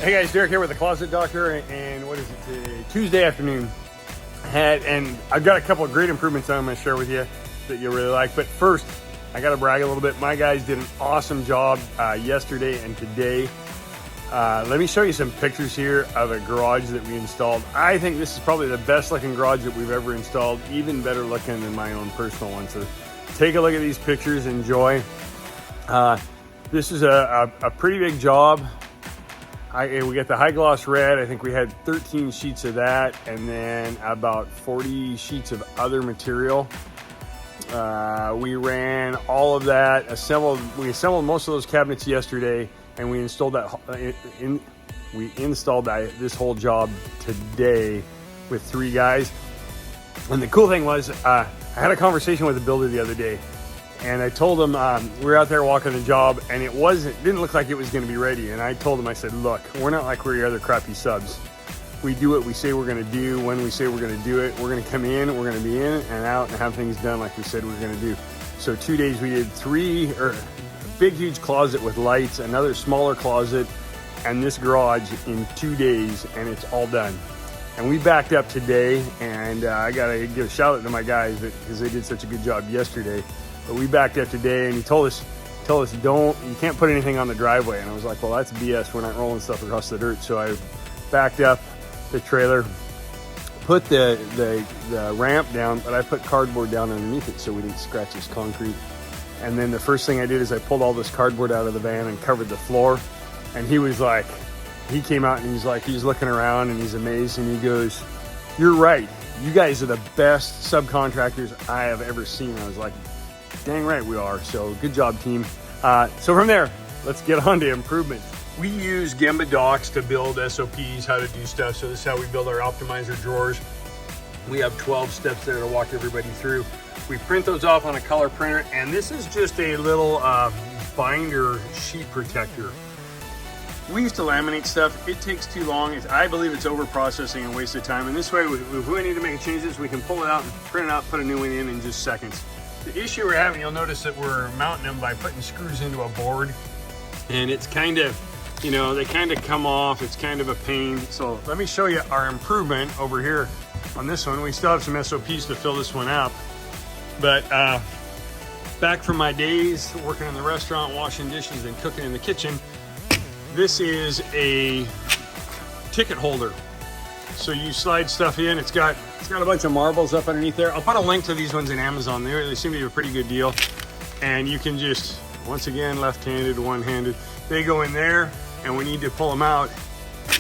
Hey guys, Derek here with the Closet Doctor, and what is it today? Tuesday afternoon. And I've got a couple of great improvements that I'm going to share with you that you'll really like. But first, I got to brag a little bit. My guys did an awesome job yesterday and today. Let me show you some pictures here of a garage that we installed. I think this is probably the best looking garage that we've ever installed, even better looking than my own personal one. So take a look at these pictures, enjoy. This is a pretty big job. We got the high gloss red. I think we had 13 sheets of that, and then about 40 sheets of other material. We ran all of that, we assembled most of those cabinets yesterday, and we installed this whole job today with 3 guys. And the cool thing was, I had a conversation with the builder the other day, and I told him we were out there walking the job, and it didn't look like it was going to be ready. And I told him, I said, look, we're not like we're your other crappy subs. We do what we say we're going to do when we say we're going to do it. We're going to come in, we're going to be in and out and have things done like we said we were going to do. So 2 days we did a big huge closet with lights, another smaller closet, and this garage in 2 days, and it's all done. And we backed up today, and I gotta give a shout out to my guys because they did such a good job yesterday. But we backed up today, and he told us you can't put anything on the driveway. And I was like, well, that's BS. We're not rolling stuff across the dirt. So I backed up the trailer, put the ramp down, but I put cardboard down underneath it so we didn't scratch this concrete. And then the first thing I did is I pulled all this cardboard out of the van and covered the floor. And he came out and he's looking around and he's amazed, and he goes, "You're right. You guys are the best subcontractors I have ever seen." I was like, dang right we are. So good job, team. So from there, let's get on to improvements. We use Gemba docs to build SOPs, how to do stuff. So this is how we build our optimizer drawers. We have 12 steps there to walk everybody through. We print those off on a color printer, and this is just a little binder sheet protector. We used to laminate stuff. It takes too long. I believe it's over processing and waste of time. And this way, if we need to make changes, we can pull it out and print it out, put a new one in just seconds. The issue we're having, you'll notice that we're mounting them by putting screws into a board, and it's kind of, they kind of come off. It's kind of a pain. So let me show you our improvement over here on this one. We still have some SOPs to fill this one up, but back from my days working in the restaurant, washing dishes and cooking in the kitchen, this is a ticket holder. So you slide stuff in. It's got a bunch of marbles up underneath there. I'll put a link to these ones in Amazon. They seem to be a pretty good deal. And you can just, once again, left-handed, one-handed, they go in there, and when you need to pull them out,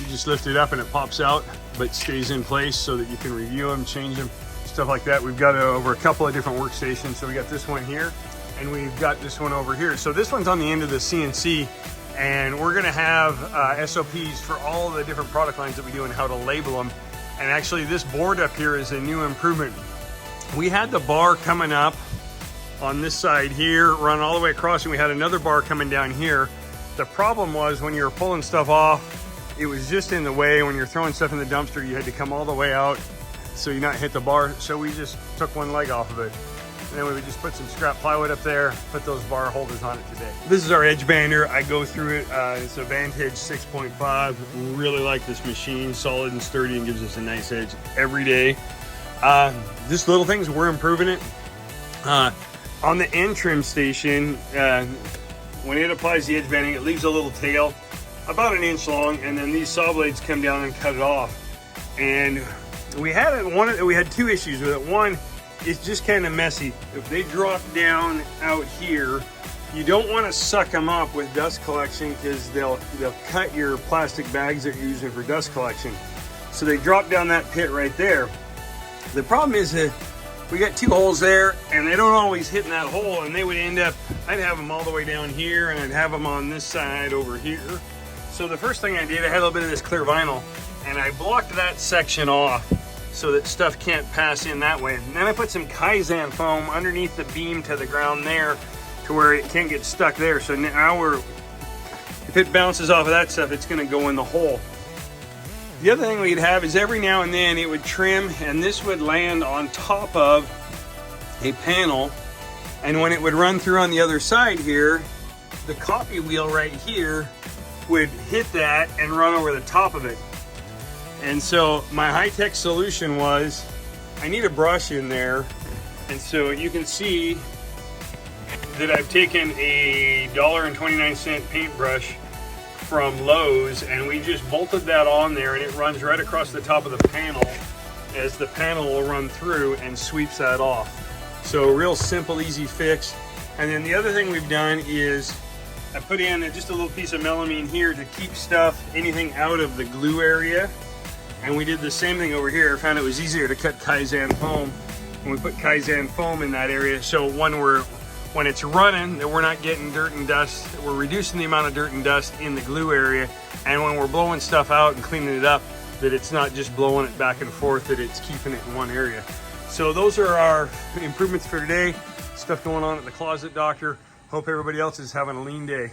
you just lift it up and it pops out, but stays in place so that you can review them, change them, stuff like that. We've got over a couple of different workstations. So we got this one here, and we've got this one over here. So this one's on the end of the CNC, and we're gonna have SOPs for all the different product lines that we do and how to label them. And actually this board up here is a new improvement. We had the bar coming up on this side here, run all the way across, and we had another bar coming down here. The problem was when you were pulling stuff off, it was just in the way. When you're throwing stuff in the dumpster, you had to come all the way out so you not hit the bar. So we just took one leg off of it. And then we would just put some scrap plywood up there, put those bar holders on it today. This is our edge bander. I go through it. It's a Vantage 6.5. Really like this machine, solid and sturdy, and gives us a nice edge every day. Just little things, we're improving it. On the end trim station, when it applies the edge banding, it leaves a little tail about 1 inch long, and then these saw blades come down and cut it off. And we had 2 issues with it. One, it's just kind of messy. If they drop down out here, you don't want to suck them up with dust collection because they'll cut your plastic bags that you're using for dust collection. So they drop down that pit right there. The problem is that we got 2 holes there, and they don't always hit in that hole, and they would end up, I'd have them all the way down here, and I'd have them on this side over here. So the first thing I did, I had a little bit of this clear vinyl, and I blocked that section off so that stuff can't pass in that way. And then I put some Kaizen foam underneath the beam to the ground there to where it can't get stuck there. So now if it bounces off of that stuff, it's gonna go in the hole. The other thing we'd have is every now and then it would trim, and this would land on top of a panel, and when it would run through on the other side here, the copy wheel right here would hit that and run over the top of it. And so my high-tech solution was, I need a brush in there. And so you can see that I've taken a $1.29 paintbrush from Lowe's, and we just bolted that on there, and it runs right across the top of the panel as the panel will run through and sweeps that off. So real simple, easy fix. And then the other thing we've done is I put in just a little piece of melamine here to keep stuff, anything out of the glue area. And we did the same thing over here. I found it was easier to cut Kaizen foam, and we put Kaizen foam in that area. So when it's running, that we're not getting dirt and dust, we're reducing the amount of dirt and dust in the glue area. And when we're blowing stuff out and cleaning it up, that it's not just blowing it back and forth, that it's keeping it in one area. So those are our improvements for today. Stuff going on at the Closet Doctor. Hope everybody else is having a lean day.